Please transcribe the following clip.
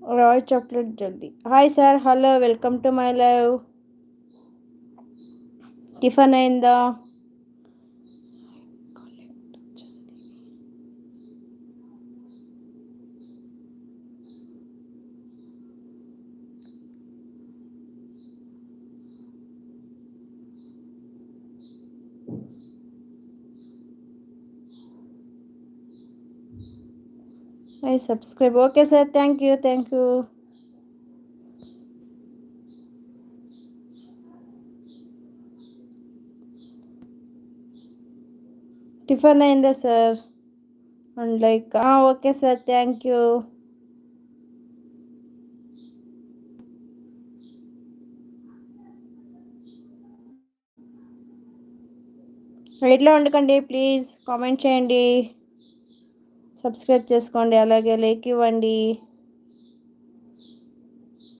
Royal chocolate జల్దీ. Hi sir, hello, welcome to my live. Tiffin అయిందా? I subscribe. Okay sir, thank you, thank you. Tiffin అయిందా sir? And like okay sir, thank you. రైట్లో ఉండకండి please, comment చేయండి, subscribe చేసుకోండి, అలాగే like ఇవ్వండి.